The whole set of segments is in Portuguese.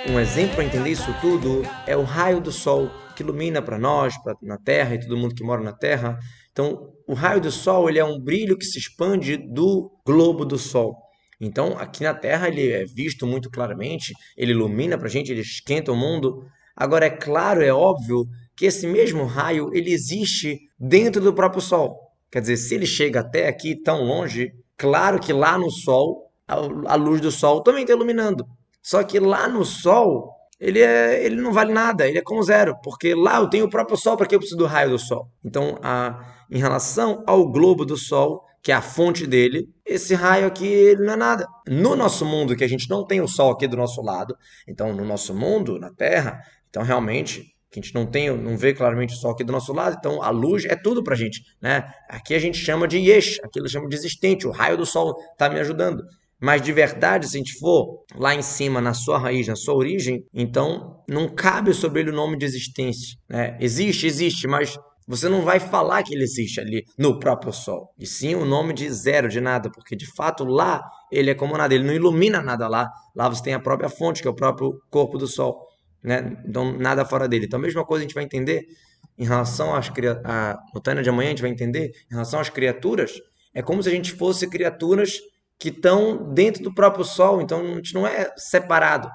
Um exemplo para entender isso tudo é o raio do sol que ilumina para nós, na Terra e todo mundo que mora na Terra. Então, o raio do sol ele é um brilho que se expande do globo do sol. Então, aqui na Terra ele é visto muito claramente, ele ilumina para a gente, ele esquenta o mundo. Agora, é claro, é óbvio que esse mesmo raio ele existe dentro do próprio Sol. Quer dizer, se ele chega até aqui tão longe, claro que lá no Sol, a luz do Sol também está iluminando. Só que lá no Sol, ele não vale nada, ele é como zero, porque lá eu tenho o próprio Sol, para que eu preciso do raio do Sol? Então, em relação ao globo do Sol, que é a fonte dele, esse raio aqui ele não é nada. No nosso mundo, que a gente não tem o Sol aqui do nosso lado, então no nosso mundo, na Terra, então realmente que a gente não vê claramente o Sol aqui do nosso lado, então a luz é tudo pra gente, né? Aqui a gente chama de Yesh, aquilo chama de existente, o raio do Sol está me ajudando. Mas de verdade, se a gente for lá em cima, na sua raiz, na sua origem, então não cabe sobre ele o nome de existência, né? Existe, mas você não vai falar que ele existe ali no próprio Sol. E sim o nome de zero, de nada, porque de fato lá ele é como nada, ele não ilumina nada lá. Lá você tem a própria fonte, que é o próprio corpo do Sol, né? Então nada fora dele. Então a mesma coisa a gente vai entender em relação no Tânia de amanhã a gente vai entender em relação às criaturas, é como se a gente fosse criaturas que estão dentro do próprio Sol, então a gente não é separado.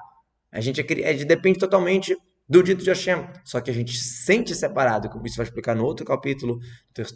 A gente depende totalmente do dito de Hashem. Só que a gente se sente separado, como isso vai explicar no outro capítulo,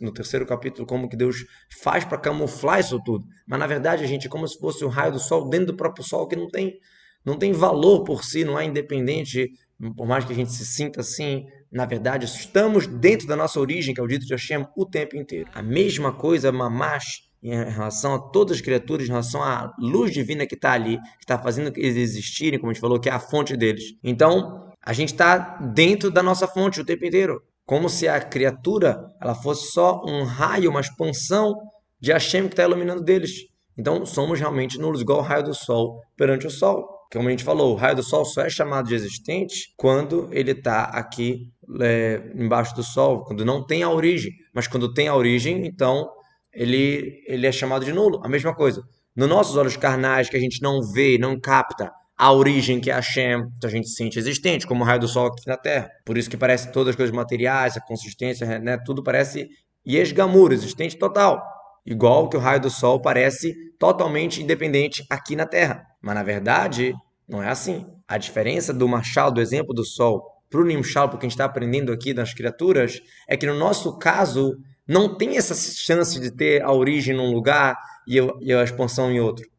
no terceiro capítulo, como que Deus faz para camuflar isso tudo. Mas na verdade a gente é como se fosse um raio do Sol dentro do próprio Sol, que não tem valor por si, não é independente, por mais que a gente se sinta assim, na verdade estamos dentro da nossa origem, que é o dito de Hashem, o tempo inteiro. A mesma coisa, mamash, em relação a todas as criaturas, em relação à luz divina que está ali, que está fazendo eles existirem, como a gente falou, que é a fonte deles. Então, a gente está dentro da nossa fonte o tempo inteiro. Como se a criatura ela fosse só um raio, uma expansão de Hashem que está iluminando deles. Então, somos realmente nulos, igual o raio do Sol perante o Sol. Como a gente falou, o raio do Sol só é chamado de existente quando ele está aqui embaixo do Sol, quando não tem a origem. Mas quando tem a origem, então ele é chamado de nulo. A mesma coisa. Nos nossos olhos carnais, que a gente não vê, não capta a origem que é Hashem, então a gente sente existente, como o raio do Sol aqui na Terra. Por isso que parece todas as coisas materiais, a consistência, né, tudo parece Yesgamur, existente total. Igual que o raio do Sol parece totalmente independente aqui na Terra. Mas na verdade, não é assim. A diferença do Machal, do exemplo do Sol, para o Nimshal, porque a gente está aprendendo aqui das criaturas, é que no nosso caso, não tem essa chance de ter a origem num lugar e a expansão em outro.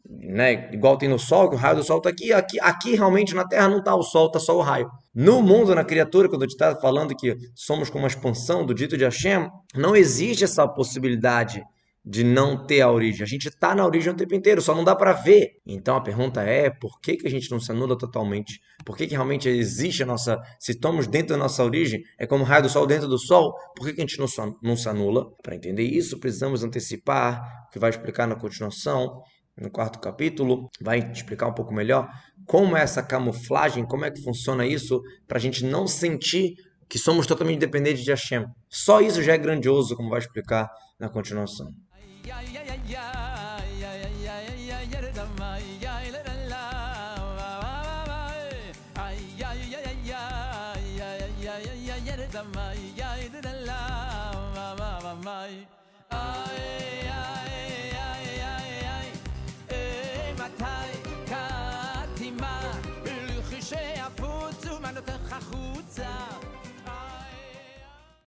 Né? Igual tem no Sol, que o raio do Sol está aqui realmente na Terra não está o Sol, está só o raio. No mundo, na criatura, quando a gente está falando que somos como uma expansão do dito de Hashem, não existe essa possibilidade de não ter a origem. A gente está na origem o tempo inteiro, só não dá para ver. Então a pergunta é, por que a gente não se anula totalmente? Por que realmente existe a nossa... Se estamos dentro da nossa origem, é como o raio do Sol dentro do Sol, por que a gente não se anula? Para entender isso, precisamos antecipar, o que vai explicar na continuação, no quarto capítulo, vai explicar um pouco melhor como é essa camuflagem, como é que funciona isso, para a gente não sentir que somos totalmente dependentes de Hashem. Só isso já é grandioso, como vai explicar na continuação.